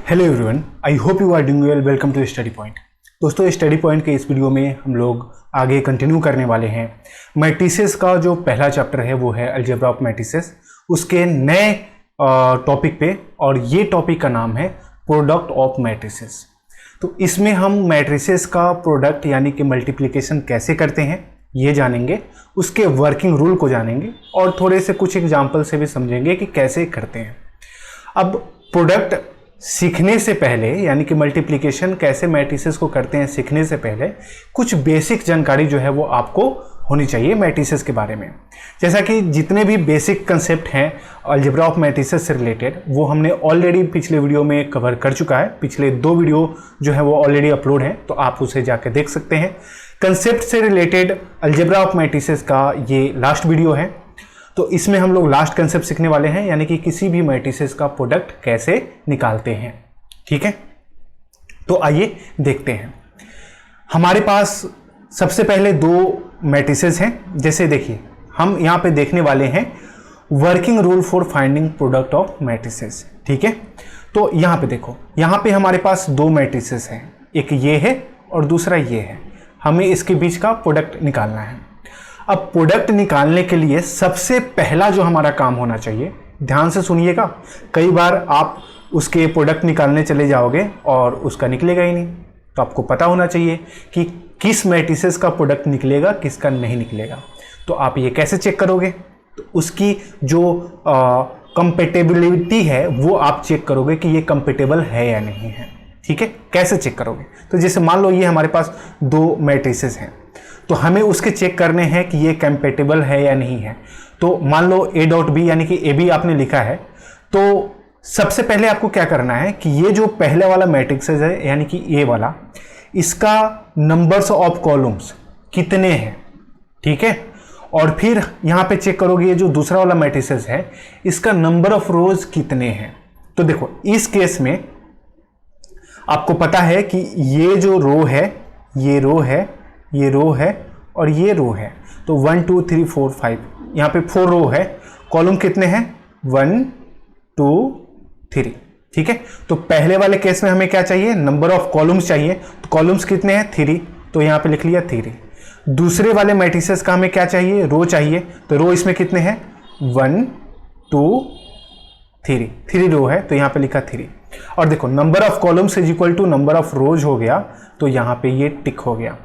Hello everyone, I hope you are doing well. Welcome to study point. दोस्तों, study point के इस video में हम लोग आगे कंटिन्यू करने वाले हैं। मैट्रिसेस का जो पहला चैप्टर है वो है अलजेब्रा ऑफ मैट्रिसेस, उसके नए टॉपिक पे, और ये टॉपिक का नाम है प्रोडक्ट ऑफ मैट्रिसेस। तो इसमें हम मैट्रिसेस का प्रोडक्ट यानी कि मल्टीप्लिकेशन कैसे करते हैं ये जानेंगे, उसके वर्किंग रूल को जानेंगे और थोड़े से कुछ एग्जाम्पल से भी समझेंगे कि कैसे करते हैं। अब प्रोडक्ट सीखने से पहले यानी कि मल्टीप्लिकेशन कैसे मैट्रिसेस को करते हैं सीखने से पहले कुछ बेसिक जानकारी जो है वो आपको होनी चाहिए मैट्रिसेस के बारे में। जैसा कि जितने भी बेसिक कंसेप्ट हैं अलजेब्रा ऑफ मैट्रिसेस से रिलेटेड वो हमने ऑलरेडी पिछले वीडियो में कवर कर चुका है। पिछले 2 वीडियो जो है वो ऑलरेडी अपलोड हैं, तो आप उसे जाकर देख सकते हैं। कंसेप्ट से रिलेटेड अलजेब्रा ऑफ मैट्रिसेस का ये लास्ट वीडियो है, तो इसमें हम लोग लास्ट कंसेप्ट सीखने वाले हैं, यानी कि किसी भी मैट्रिसेस का प्रोडक्ट कैसे निकालते हैं। ठीक है, तो आइए देखते हैं। हमारे पास सबसे पहले 2 मैट्रिसेस हैं। जैसे देखिए, हम यहाँ पे देखने वाले हैं working rule for finding product of matrices. ठीक है, तो यहाँ पे देखो, यहाँ पे हमारे पास 2 मैट्रिसेस हैं, एक ये है और दूसरा ये है। हमें इसके बीच का प्रोडक्ट निकालना है। अब प्रोडक्ट निकालने के लिए सबसे पहला जो हमारा काम होना चाहिए, ध्यान से सुनिएगा, कई बार आप उसके प्रोडक्ट निकालने चले जाओगे और उसका निकलेगा ही नहीं। तो आपको पता होना चाहिए कि किस मैट्रिसेस का प्रोडक्ट निकलेगा, किसका नहीं निकलेगा। तो आप ये कैसे चेक करोगे? तो उसकी जो कंपेटेबिलिटी है वो आप चेक करोगे कि ये कंपेटेबल है या नहीं है। ठीक है, कैसे चेक करोगे? तो जैसे मान लो ये हमारे पास 2 मैट्रिसेस हैं, तो हमें उसके चेक करने हैं कि ये कंपेटेबल है या नहीं है। तो मान लो A डॉट बी यानी कि ए बी आपने लिखा है, तो सबसे पहले आपको क्या करना है कि ये जो पहले वाला मैट्रिक्स है यानी कि ए वाला, इसका नंबर्स ऑफ कॉलम्स कितने हैं। ठीक है, और फिर यहाँ पे चेक करोगे ये जो दूसरा वाला मैट्रिक्स है इसका नंबर ऑफ रोज कितने हैं। तो देखो, इस केस में आपको पता है कि ये जो रो है, ये रो है, ये रो है और ये रो है। तो 1 2 3 4 5, यहाँ पे 4 रो है। कॉलम कितने हैं? 1 2 3। ठीक है, तो पहले वाले केस में हमें क्या चाहिए? नंबर ऑफ कॉलम्स चाहिए। तो कॉलम्स कितने हैं? 3, तो यहाँ पे लिख लिया 3। दूसरे वाले मैट्रिसेस का हमें क्या चाहिए? रो चाहिए। तो रो इसमें कितने हैं? 1 2 3 रो है, तो यहाँ पे लिखा 3। और देखो, number of columns is equal to number of rows हो गया, तो यहाँ पे ये टिक हो गया।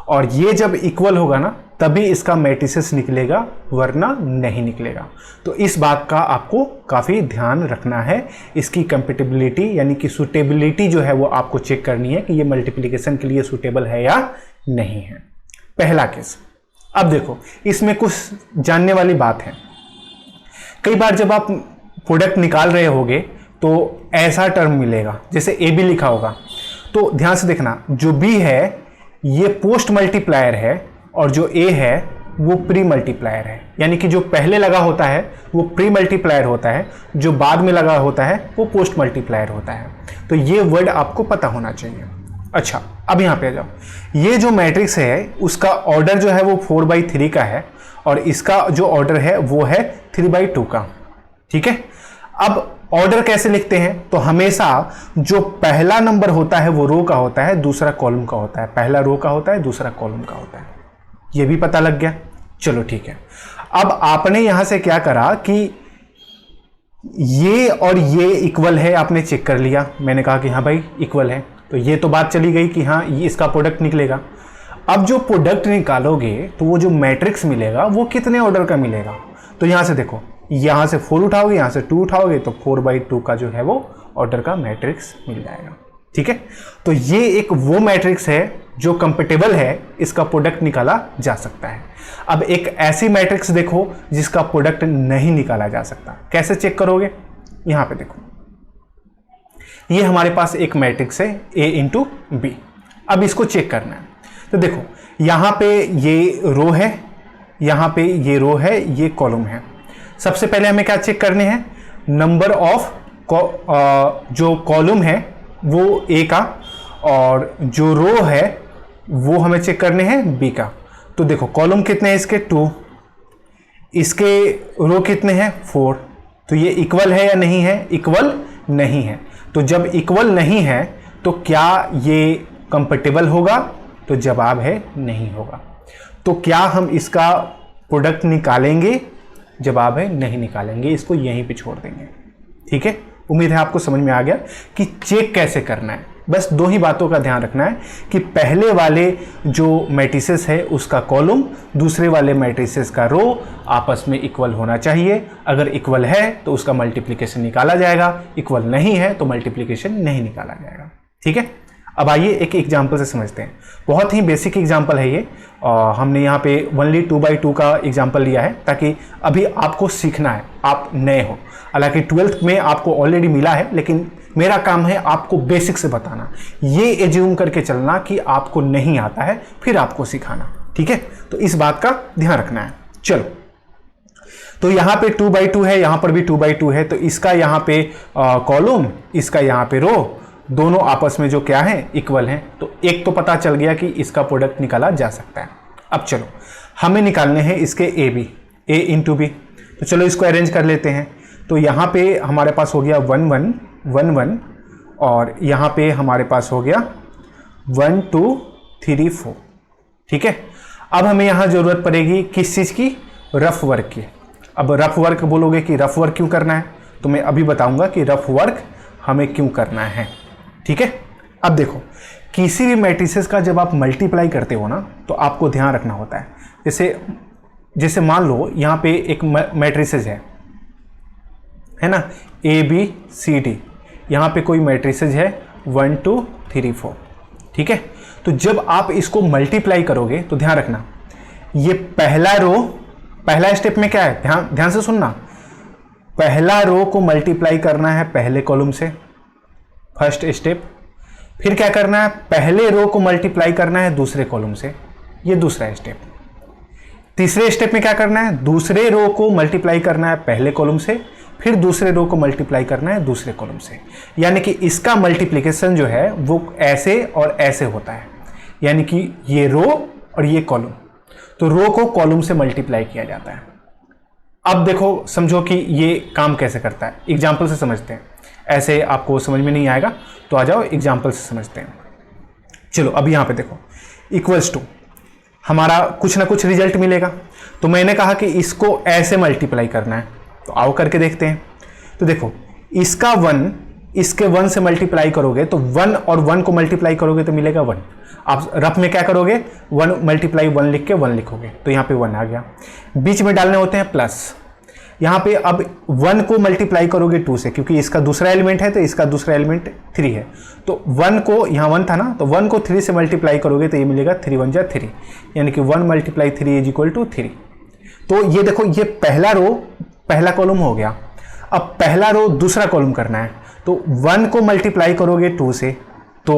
और ये जब इक्वल होगा ना तभी इसका मैट्रिसेस निकलेगा, वरना नहीं निकलेगा। तो इस बात का आपको काफ़ी ध्यान रखना है। इसकी कंपेटेबिलिटी यानी कि सूटेबिलिटी जो है वो आपको चेक करनी है कि ये मल्टीप्लिकेशन के लिए सूटेबल है या नहीं है। पहला केस। अब देखो, इसमें कुछ जानने वाली बात है। कई बार जब आप प्रोडक्ट निकाल रहे होगे तो ऐसा टर्म मिलेगा, जैसे ए बी लिखा होगा, तो ध्यान से देखना, जो बी है ये पोस्ट मल्टीप्लायर है और जो ए है वो प्री मल्टीप्लायर है। यानी कि जो पहले लगा होता है वो प्री मल्टीप्लायर होता है, जो बाद में लगा होता है वो पोस्ट मल्टीप्लायर होता है। तो ये वर्ड आपको पता होना चाहिए। अच्छा, अब यहाँ पे आ जाओ। ये जो मैट्रिक्स है उसका ऑर्डर जो है वो 4/3 का है और इसका जो ऑर्डर है वो है 3/2 का। ठीक है, अब ऑर्डर कैसे लिखते हैं? तो हमेशा जो पहला नंबर होता है वो रो का होता है, दूसरा कॉलम का होता है। पहला रो का होता है, दूसरा कॉलम का होता है। ये भी पता लग गया? चलो ठीक है। अब आपने यहां से क्या करा कि ये और ये इक्वल है, आपने चेक कर लिया। मैंने कहा कि हाँ भाई इक्वल है, तो ये तो बात चली गई कि हाँ ये इसका प्रोडक्ट निकलेगा। अब जो प्रोडक्ट निकालोगे तो वो जो मैट्रिक्स मिलेगा वो कितने ऑर्डर का मिलेगा? तो यहां से देखो, यहां से 4 उठाओगे, यहां से 2 उठाओगे, तो 4/2 का जो है वो ऑर्डर का मैट्रिक्स मिल जाएगा। ठीक है, तो ये एक वो मैट्रिक्स है जो कंपेटेबल है, इसका प्रोडक्ट निकाला जा सकता है। अब एक ऐसी मैट्रिक्स देखो जिसका प्रोडक्ट नहीं निकाला जा सकता। कैसे चेक करोगे? यहां पे देखो, ये हमारे पास एक मैट्रिक्स है A इंटू बी। अब इसको चेक करना है। तो देखो, यहां पे ये रो है, यहां पे ये रो है, ये कॉलम है। सबसे पहले हमें क्या चेक करने हैं? नंबर ऑफ जो कॉलम है वो ए का और जो रो है वो हमें चेक करने हैं बी का। तो देखो, कॉलम कितने हैं इसके? 2, इसके रो कितने हैं? 4। तो ये इक्वल है या नहीं है? इक्वल नहीं है। तो जब इक्वल नहीं है तो क्या ये कंपेटिबल होगा? तो जवाब है नहीं होगा। तो क्या हम इसका प्रोडक्ट निकालेंगे? जवाब है नहीं निकालेंगे, इसको यहीं पे छोड़ देंगे। ठीक है, उम्मीद है आपको समझ में आ गया कि चेक कैसे करना है। बस दो ही बातों का ध्यान रखना है कि पहले वाले जो मैट्रिसेस है उसका कॉलम, दूसरे वाले मैट्रिसेस का रो आपस में इक्वल होना चाहिए। अगर इक्वल है तो उसका मल्टीप्लिकेशन निकाला जाएगा, इक्वल नहीं है तो मल्टीप्लिकेशन नहीं निकाला जाएगा। ठीक है, अब आइए एक एग्जाम्पल से समझते हैं। बहुत ही बेसिक एग्जाम्पल है ये, और हमने यहाँ पे ओनली 2/2 का एग्जाम्पल लिया है ताकि अभी आपको सीखना है, आप नए हो। हालांकि 12th में आपको ऑलरेडी मिला है, लेकिन मेरा काम है आपको बेसिक से बताना, ये एज्यूम करके चलना कि आपको नहीं आता है फिर आपको सिखाना। ठीक है, तो इस बात का ध्यान रखना है। चलो, तो यहाँ पे 2/2 है, यहाँ पर भी 2/2 है, तो इसका यहाँ पे कॉलम, इसका यहाँ पे रो, दोनों आपस में जो क्या है इक्वल हैं। तो एक तो पता चल गया कि इसका प्रोडक्ट निकाला जा सकता है। अब चलो हमें निकालने हैं इसके A B, A into B. तो चलो इसको अरेंज कर लेते हैं। तो यहाँ पे हमारे पास हो गया 1 1 1 1, और यहाँ पे हमारे पास हो गया 1 2 3 4। ठीक है, अब हमें यहाँ ज़रूरत पड़ेगी किस चीज़ की? रफ वर्क की। अब रफ वर्क बोलोगे कि रफ वर्क क्यों करना है, तो मैं अभी बताऊंगा कि रफ वर्क हमें क्यों करना है। ठीक है, अब देखो किसी भी मैट्रिसेस का जब आप मल्टीप्लाई करते हो ना तो आपको ध्यान रखना होता है। जैसे मान लो यहाँ पे एक मैट्रिसेस है ना, ए बी सी डी, यहाँ पे कोई मैट्रिसेस है 1 2 3 4। ठीक है, तो जब आप इसको मल्टीप्लाई करोगे तो ध्यान रखना, ये पहला रो, पहला स्टेप में क्या है, ध्यान से सुनना, पहला रो को मल्टीप्लाई करना है पहले कॉलम से, फर्स्ट स्टेप। फिर क्या करना है, पहले रो को मल्टीप्लाई करना है दूसरे कॉलम से, ये दूसरा स्टेप। तीसरे स्टेप में क्या करना है, दूसरे रो को मल्टीप्लाई करना है पहले कॉलम से, फिर दूसरे रो को मल्टीप्लाई करना है दूसरे कॉलम से। यानी कि इसका मल्टीप्लिकेशन जो है वो ऐसे और ऐसे होता है, यानी कि ये रो और ये कॉलम, तो रो को कॉलम से मल्टीप्लाई किया जाता है। अब देखो समझो कि ये काम कैसे करता है, एग्जाम्पल से समझते हैं। ऐसे आपको समझ में नहीं आएगा तो आ जाओ एग्जाम्पल से समझते हैं। चलो अब यहाँ पे देखो, इक्वल्स टू, हमारा कुछ ना कुछ रिजल्ट मिलेगा। तो मैंने कहा कि इसको ऐसे मल्टीप्लाई करना है, तो आओ करके देखते हैं। तो देखो इसका 1 इसके 1 से मल्टीप्लाई करोगे तो 1 और 1 को मल्टीप्लाई करोगे तो मिलेगा 1। आप रफ में क्या करोगे, 1 मल्टीप्लाई 1 लिख के 1 लिखोगे, तो यहाँ पे 1 आ गया। बीच में डालने होते हैं प्लस। यहाँ पे अब 1 को मल्टीप्लाई करोगे 2 से, क्योंकि इसका दूसरा एलिमेंट है तो इसका दूसरा एलिमेंट 3 है, तो 1 को, यहाँ 1 था ना, तो 1 को 3 से मल्टीप्लाई करोगे तो ये मिलेगा 3 1 जा 3, यानी कि 1 × 3 इज इक्वल टू 3। तो ये देखो, ये पहला रो पहला कॉलम हो गया। अब पहला रो दूसरा कॉलम करना है, तो 1 को मल्टीप्लाई करोगे 2 से, तो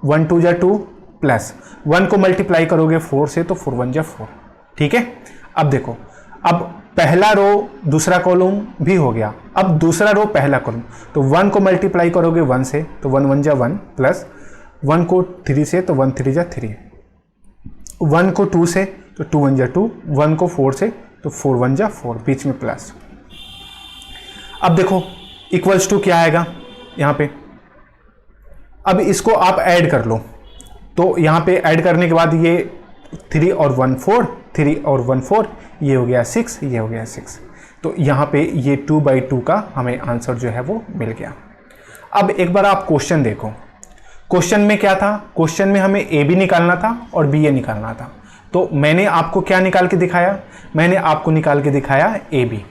1 2 जा 2, प्लस 1 को मल्टीप्लाई करोगे 4 से, तो 4 1 जा 4। ठीक है, अब देखो, अब पहला रो दूसरा कॉलम भी हो गया, अब दूसरा रो पहला कॉलम, तो 1 को मल्टीप्लाई करोगे 1 से, तो 1 1 जा 1, प्लस 1 को 3 से, तो 1 3 जा 3, 1 को 2 से, तो 2 1 जा 2, 1 को 4 से, तो 4 1 जा 4, बीच में प्लस। अब देखो इक्वल्स टू क्या आएगा यहाँ पे, अब इसको आप ऐड कर लो, तो यहाँ पे ऐड करने के बाद ये 3 और 1 4, 3 और 1 4, ये हो गया 6, ये हो गया 6। तो यहाँ पे ये 2/2 का हमें आंसर जो है वो मिल गया। अब एक बार आप क्वेश्चन देखो, क्वेश्चन में क्या था, क्वेश्चन में हमें ए बी निकालना था और बी ए निकालना था। तो मैंने आपको क्या निकाल के दिखाया, मैंने आपको निकाल के दिखाया ए बी।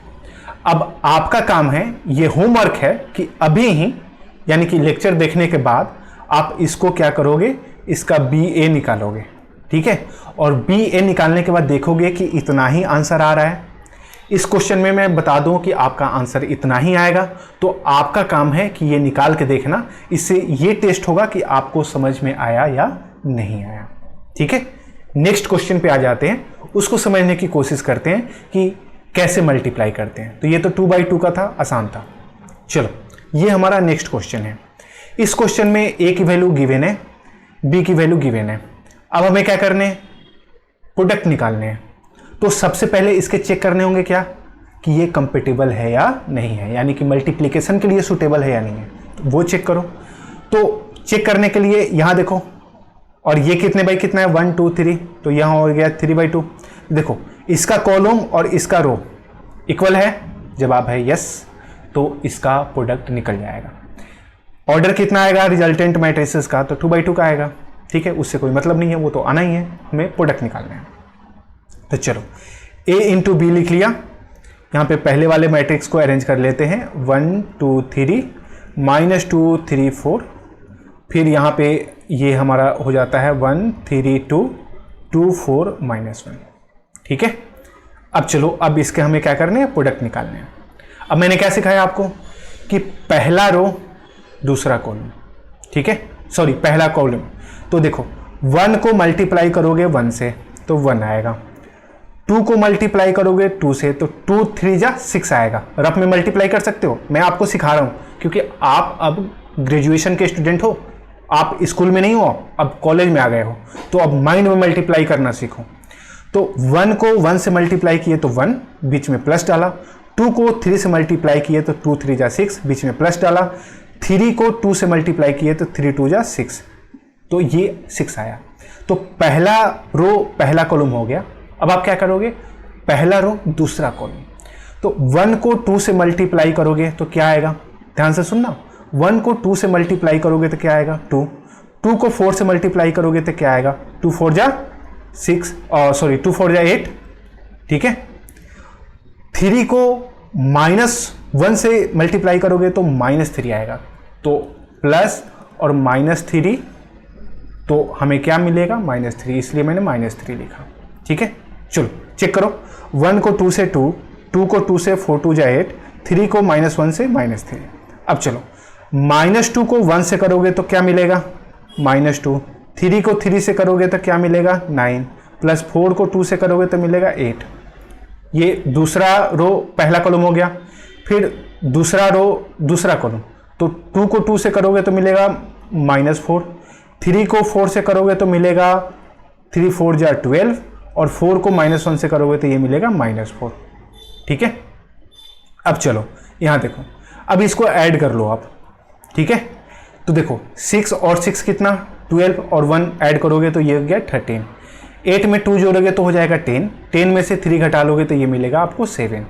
अब आपका काम है, ये होमवर्क है कि अभी ही, यानी कि लेक्चर देखने के बाद आप इसको क्या करोगे, इसका बी ए निकालोगे। ठीक है, और बी ए निकालने के बाद देखोगे कि इतना ही आंसर आ रहा है। इस क्वेश्चन में मैं बता दूं कि आपका आंसर इतना ही आएगा, तो आपका काम है कि ये निकाल के देखना, इससे ये टेस्ट होगा कि आपको समझ में आया या नहीं आया। ठीक है, नेक्स्ट क्वेश्चन पे आ जाते हैं, उसको समझने की कोशिश करते हैं कि कैसे मल्टीप्लाई करते हैं। तो ये तो 2/2 का था, आसान था। चलो ये हमारा नेक्स्ट क्वेश्चन है। इस क्वेश्चन में ए की वैल्यू गिवन है, बी की वैल्यू गिवन है। अब हमें क्या करने हैं, प्रोडक्ट निकालने हैं। तो सबसे पहले इसके चेक करने होंगे क्या, कि ये कंपेटिबल है या नहीं है, यानी कि मल्टीप्लिकेशन के लिए सूटेबल है या नहीं है। वो चेक करो। तो चेक करने के लिए यहाँ देखो, और ये कितने बाई कितना है 1 2 3, तो यहाँ हो गया 3/2। देखो इसका कॉलम और इसका रो इक्वल है, जवाब है यस, तो इसका प्रोडक्ट निकल जाएगा। ऑर्डर कितना आएगा रिजल्टेंट मैट्रिसेस का, तो 2/2 का आएगा, ठीक है, उससे कोई मतलब नहीं है, वो तो आना ही है, हमें प्रोडक्ट निकालना है। तो चलो A इंटू बी लिख लिया। यहाँ पे पहले वाले मैट्रिक्स को अरेंज कर लेते हैं, 1 2 3 -2 3 4, फिर यहाँ पे ये हमारा हो जाता है 1 3 2 2 4 -1, ठीक है। अब चलो, अब इसके हमें क्या करने हैं, प्रोडक्ट निकालने हैं। अब मैंने क्या सिखाया आपको कि पहला रो दूसरा कॉलम, ठीक है, सॉरी पहला कॉलम। तो देखो 1 को मल्टीप्लाई करोगे 1 से तो 1 आएगा, 2 को मल्टीप्लाई करोगे 2 से तो 2 3 जा 6 आएगा। रफ में मल्टीप्लाई कर सकते हो, मैं आपको सिखा रहा हूँ क्योंकि आप अब ग्रेजुएशन के स्टूडेंट हो, आप स्कूल में नहीं हो, अब कॉलेज में आ गए हो, तो अब माइंड में मल्टीप्लाई करना सीखो। तो 1 को 1 से मल्टीप्लाई किए तो 1, बीच में प्लस डाला, 2 को 3 से मल्टीप्लाई किए तो 2 3 जा 6, बीच में प्लस डाला, 3 को 2 से मल्टीप्लाई किए तो 3 2 जा 6, तो ये 6 आया। तो पहला रो पहला कॉलम हो गया। अब आप क्या करोगे, पहला रो दूसरा कॉलम। तो 1 को 2 से मल्टीप्लाई करोगे तो क्या आएगा, ध्यान से सुनना, 1 को 2 से मल्टीप्लाई करोगे तो क्या आएगा 2, 2 को 4 से मल्टीप्लाई करोगे तो क्या आएगा 2 4 जा 6, सॉरी 2 4 जा 8, ठीक है। 3 को -1 से मल्टीप्लाई करोगे तो -3 आएगा, तो प्लस और -3, तो हमें क्या मिलेगा -3, इसलिए मैंने -3 लिखा, ठीक है। चलो चेक करो, 1 को 2 से 2, 2 को 2 से 4 2 जा 8, 3 को -1 से -3। अब चलो -2 को 1 से करोगे तो क्या मिलेगा -2, 3 को 3 से करोगे तो क्या मिलेगा 9, प्लस 4 को 2 से करोगे तो मिलेगा 8। ये दूसरा रो पहला कॉलम हो गया। फिर दूसरा रो दूसरा कॉलम, तो 2 को 2 से करोगे तो मिलेगा -4, 3 को 4 से करोगे तो मिलेगा 3 4 जा 12, और 4 को -1 से करोगे तो ये मिलेगा -4, ठीक है। अब चलो यहाँ देखो, अब इसको ऐड कर लो आप, ठीक है। तो देखो 6 और 6 कितना 12, और 1 ऐड करोगे तो ये हो गया 13, 8 में 2 जोड़ोगे तो हो जाएगा 10, 10 में से 3 घटा लोगे तो ये मिलेगा आपको 7।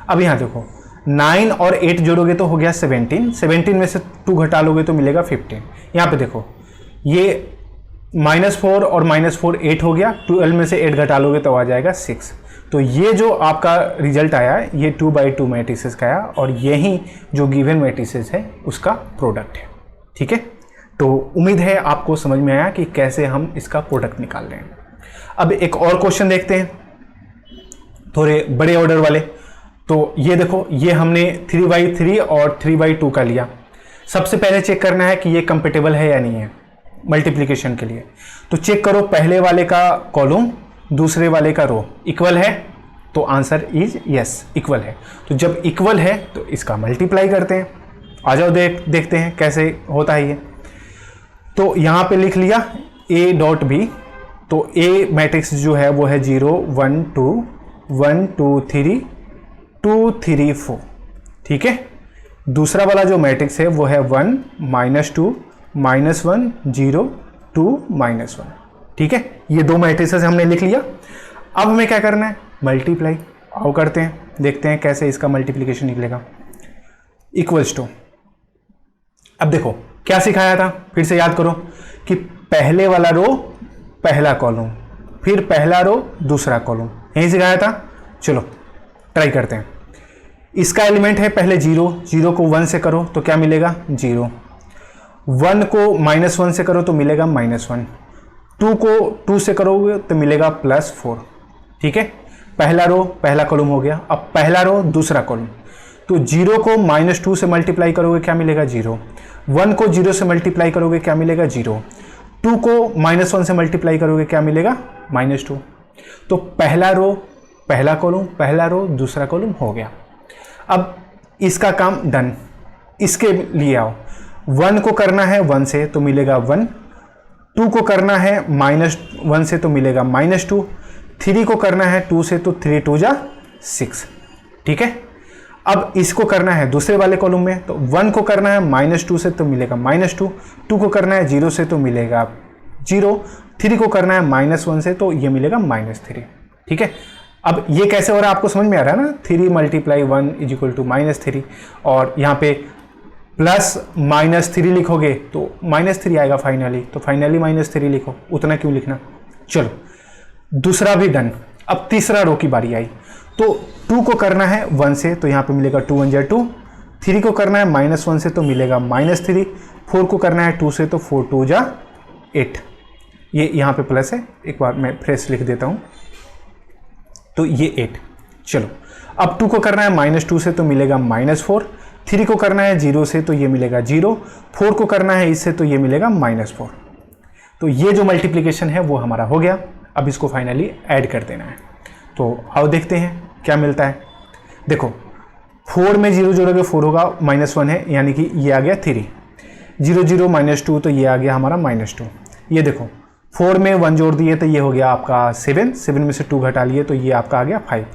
अब यहाँ देखो 9 और 8 जोड़ोगे तो हो गया 17, 17 में से 2 घटा लोगे तो मिलेगा 15। यहाँ पे देखो ये -4 और -4 8 हो गया, 12 में से 8 घटा लोगे तो आ जाएगा 6। तो ये जो आपका रिजल्ट आया ये 2/2 मैट्रिसेस का आया, और यही जो गिवन मैट्रिसेस है उसका प्रोडक्ट है, ठीक है। तो उम्मीद है आपको समझ में आया कि कैसे हम इसका प्रोडक्ट निकाल रहे हैं। अब एक और क्वेश्चन देखते हैं, थोड़े बड़े ऑर्डर वाले। तो ये देखो, ये हमने 3/3 और 3/2 का लिया। सबसे पहले चेक करना है कि ये कंपेटेबल है या नहीं है मल्टीप्लिकेशन के लिए। तो चेक करो, पहले वाले का कॉलम दूसरे वाले का रो इक्वल है, तो आंसर इज यस, इक्वल है। तो जब इक्वल है तो इसका मल्टीप्लाई करते हैं। आ जाओ देखते हैं कैसे होता है ये। तो यहाँ पे लिख लिया A.B, तो A मैट्रिक्स जो है वो है 0 1 2 1 2 3 2 3 4, ठीक है। दूसरा वाला जो मैट्रिक्स है वो है 1 -2 -1 0 2 -1, ठीक है। ये दो मैट्रिसेस हमने लिख लिया। अब हमें क्या करना है, मल्टीप्लाई। आओ करते हैं, देखते हैं कैसे इसका मल्टीप्लिकेशन निकलेगा। इक्वल्स टू, अब देखो क्या सिखाया था, फिर से याद करो कि पहले वाला रो पहला कॉलम, फिर पहला रो दूसरा कॉलम, यही सिखाया था। चलो ट्राई करते हैं। इसका एलिमेंट है पहले 0, 0 को 1 से करो तो क्या मिलेगा 0, 1 को -1 से करो तो मिलेगा -1, 2 को 2 से करोगे तो मिलेगा +4, ठीक है। पहला रो पहला कॉलम हो गया। अब पहला रो दूसरा कॉलम, तो 0 को -2 से मल्टीप्लाई करोगे क्या मिलेगा 0, 1 को 0 से मल्टीप्लाई करोगे क्या मिलेगा 0, 2 को -1 से मल्टीप्लाई करोगे क्या मिलेगा -2। तो पहला रो पहला कॉलम, पहला रो दूसरा कॉलम हो गया। अब इसका काम डन। इसके लिए आओ, 1 को करना है 1 से तो मिलेगा 1, 2 को करना है -1 से तो मिलेगा -2, 3 को करना है 2 से तो 3 2 जा 6, ठीक है। अब इसको करना है दूसरे वाले कॉलम में, तो 1 को करना है -2 से तो मिलेगा -2, 2 को करना है 0 से तो मिलेगा 0, 3 को करना है -1 से तो ये मिलेगा -3। ठीक है, अब ये कैसे हो रहा है आपको समझ में आ रहा है ना, 3 × 1 = -3, और यहाँ पे +-3 लिखोगे तो -3 आएगा फाइनली, तो फाइनली -3 लिखो, उतना क्यों लिखना। चलो दूसरा भी डन। अब तीसरा रो की बारी आई, तो 2 को करना है 1 से तो यहाँ पे मिलेगा 2 × 1 = 2, 3 को करना है -1 से तो मिलेगा -3, 4 को करना है 2 से तो 4 × 2 = 8, ये यहाँ पे प्लस है, एक बार मैं फ्रेश लिख देता हूँ, तो ये 8। चलो अब 2 को करना है -2 से तो मिलेगा -4, 3 को करना है 0 से तो ये मिलेगा 0, 4 को करना है इससे तो ये मिलेगा -4। तो ये जो मल्टीप्लिकेशन है वो हमारा हो गया। अब इसको फाइनली ऐड कर देना है, तो आओ देखते हैं क्या मिलता है। देखो 4 में 0 जोड़ोगे 4 होगा, -1 है यानी कि ये आ गया 3, 0 0 -2 तो ये आ गया हमारा -2। ये देखो 4 में 1 जोड़ दिए तो ये हो गया आपका 7, 7 में से 2 घटा लिए तो ये आपका आ गया 5।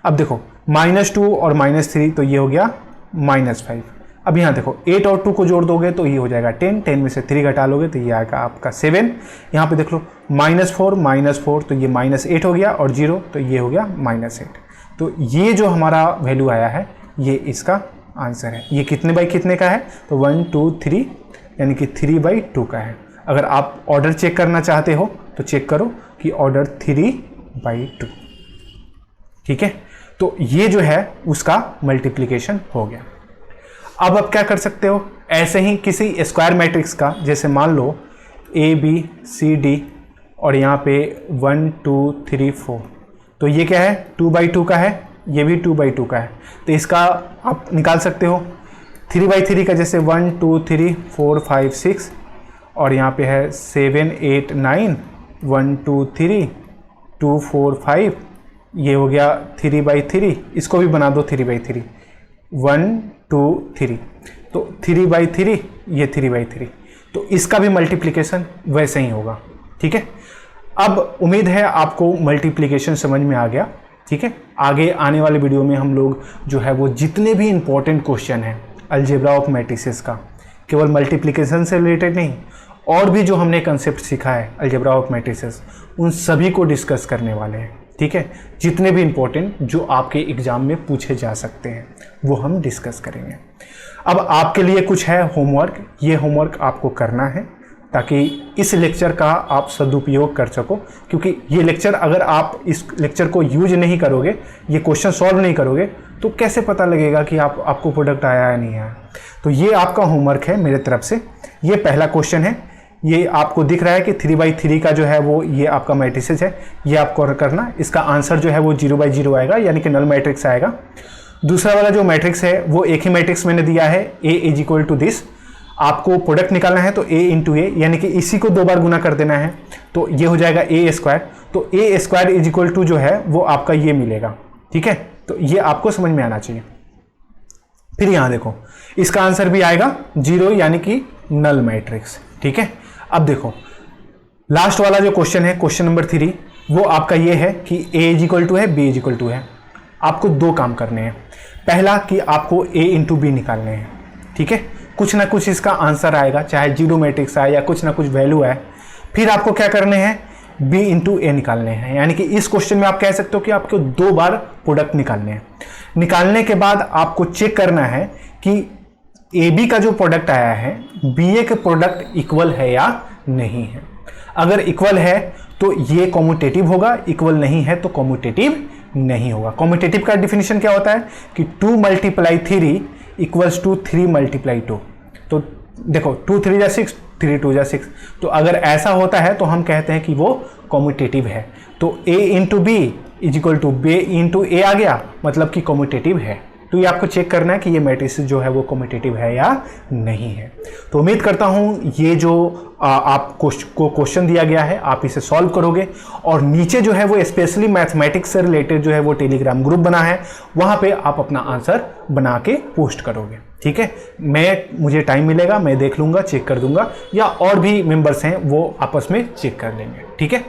अब देखो -2 और -3 तो ये हो गया -5। अब यहाँ देखो 8 और 2 को जोड़ दोगे तो ये हो जाएगा 10, 10 में से 3 घटा लोगे तो ये आएगा आपका 7। यहाँ पे देख लो -4 तो ये -8 हो गया, और 0 तो ये हो गया -8। तो ये जो हमारा वैल्यू आया है ये इसका आंसर है। ये कितने बाई कितने का है, तो 1 2 3 यानी कि 3/2 का है। अगर आप ऑर्डर चेक करना चाहते हो तो चेक करो कि ऑर्डर 3/2। ठीक है, तो ये जो है उसका मल्टीप्लिकेशन हो गया। अब आप क्या कर सकते हो, ऐसे ही किसी स्क्वायर मैट्रिक्स का, जैसे मान लो ABCD और यहाँ पे 1 2 3 4, तो ये क्या है 2/2 का है, ये भी 2/2 का है, तो इसका आप निकाल सकते हो 3/3 का, जैसे 1 2 3 4 5 6, और यहाँ पे है 7 8 9 1 2 3 2 4 5, ये हो गया 3/3, इसको भी बना दो 3/3, 1 2 3, तो 3/3 ये 3/3, तो इसका भी मल्टीप्लिकेशन वैसे ही होगा। ठीक है, अब उम्मीद है आपको मल्टीप्लिकेशन समझ में आ गया। ठीक है, आगे आने वाले वीडियो में हम लोग जो है वो जितने भी इंपॉर्टेंट क्वेश्चन हैं अलजेब्रा ऑफ मैट्रिसेस का, केवल मल्टीप्लिकेशन से रिलेटेड नहीं, और भी जो हमने कंसेप्ट सीखा है अलजेब्रा ऑफ मैट्रिसेस, उन सभी को डिस्कस करने वाले हैं। ठीक है, जितने भी इंपॉर्टेंट जो आपके एग्जाम में पूछे जा सकते हैं वो हम डिस्कस करेंगे। अब आपके लिए कुछ है होमवर्क, ये होमवर्क आपको करना है ताकि इस लेक्चर का आप सदुपयोग कर सको, क्योंकि ये लेक्चर अगर आप इस लेक्चर को यूज नहीं करोगे, ये क्वेश्चन सॉल्व नहीं करोगे, तो कैसे पता लगेगा कि आपको प्रोडक्ट आया या नहीं आया। तो ये आपका होमवर्क है मेरे तरफ से। ये पहला क्वेश्चन है, ये आपको दिख रहा है कि 3/3 का जो है वो ये आपका मैट्रिसेस है, ये आपको करना। इसका आंसर जो है वो 0/0 आएगा, यानी कि नल मैट्रिक्स आएगा। दूसरा वाला जो मैट्रिक्स है वो एक ही मैट्रिक्स मैंने दिया है, A = दिस। आपको प्रोडक्ट निकालना है तो A × A, यानी कि इसी को 2 बार गुना कर देना है, तो ये हो जाएगा A²। तो A² जो है वो आपका ये मिलेगा। ठीक है, तो ये आपको समझ में आना चाहिए। फिर यहाँ देखो इसका आंसर भी आएगा 0, यानी कि नल मैट्रिक्स। ठीक है, अब देखो लास्ट वाला जो क्वेश्चन है, क्वेश्चन नंबर 3, वो आपका ये है कि A है, B है। आपको 2 काम करने हैं। पहला कि आपको A × B निकालने हैं। ठीक है, कुछ ना कुछ इसका आंसर आएगा, चाहे 0 मैट्रिक्स आए या कुछ ना कुछ वैल्यू है। फिर आपको क्या करने हैं, B × A निकालने हैं, यानी कि इस क्वेश्चन में आप कह सकते हो कि आपको 2 बार प्रोडक्ट निकालने हैं। निकालने के बाद आपको चेक करना है कि AB का जो प्रोडक्ट आया है BA के प्रोडक्ट इक्वल है या नहीं है। अगर इक्वल है तो ये कॉम्यूटेटिव होगा, इक्वल नहीं है तो कॉम्यूटेटिव नहीं होगा। कॉम्यूटेटिव का डिफिनीशन क्या होता है कि 2 × 3 = 3 × 2। तो देखो 2 3 = 6, 3 2 = 6। तो अगर ऐसा होता है तो हम कहते हैं कि वो कॉम्यूटेटिव है। तो A × B = B × A आ गया, मतलब कि कॉम्यूटेटिव है। तो ये आपको चेक करना है कि ये मैट्रिक्स जो है वो कॉम्यूटेटिव है या नहीं है। तो उम्मीद करता हूँ ये जो आपको क्वेश्चन दिया गया है आप इसे सॉल्व करोगे, और नीचे जो है वो स्पेशली मैथमेटिक्स से रिलेटेड जो है वो टेलीग्राम ग्रुप बना है, वहाँ पे आप अपना आंसर बना के पोस्ट करोगे। ठीक है, मुझे टाइम मिलेगा, मैं देख लूँगा, चेक कर दूंगा, या और भी मेंबर्स हैं वो आपस में चेक कर लेंगे। ठीक है,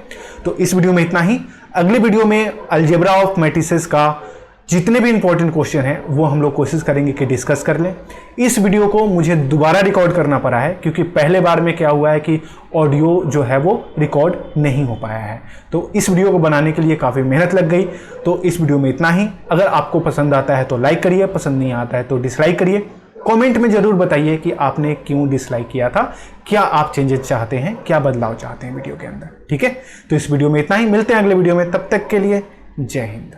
तो इस वीडियो में इतना ही। अगले वीडियो में अलजेब्रा ऑफ मैट्रिसेस का जितने भी इंपॉर्टेंट क्वेश्चन हैं वो हम लोग कोशिश करेंगे कि डिस्कस कर लें। इस वीडियो को मुझे दोबारा रिकॉर्ड करना पड़ा है क्योंकि पहले बार में क्या हुआ है कि ऑडियो जो है वो रिकॉर्ड नहीं हो पाया है। तो इस वीडियो को बनाने के लिए काफ़ी मेहनत लग गई। तो इस वीडियो में इतना ही। अगर आपको पसंद आता है तो लाइक करिए, पसंद नहीं आता है तो डिसलाइक करिए। कमेंट में ज़रूर बताइए कि आपने क्यों डिसलाइक किया था, क्या आप चेंजेस चाहते हैं, क्या बदलाव चाहते हैं वीडियो के अंदर। ठीक है, तो इस वीडियो में इतना ही। मिलते हैं अगले वीडियो में, तब तक के लिए जय हिंद।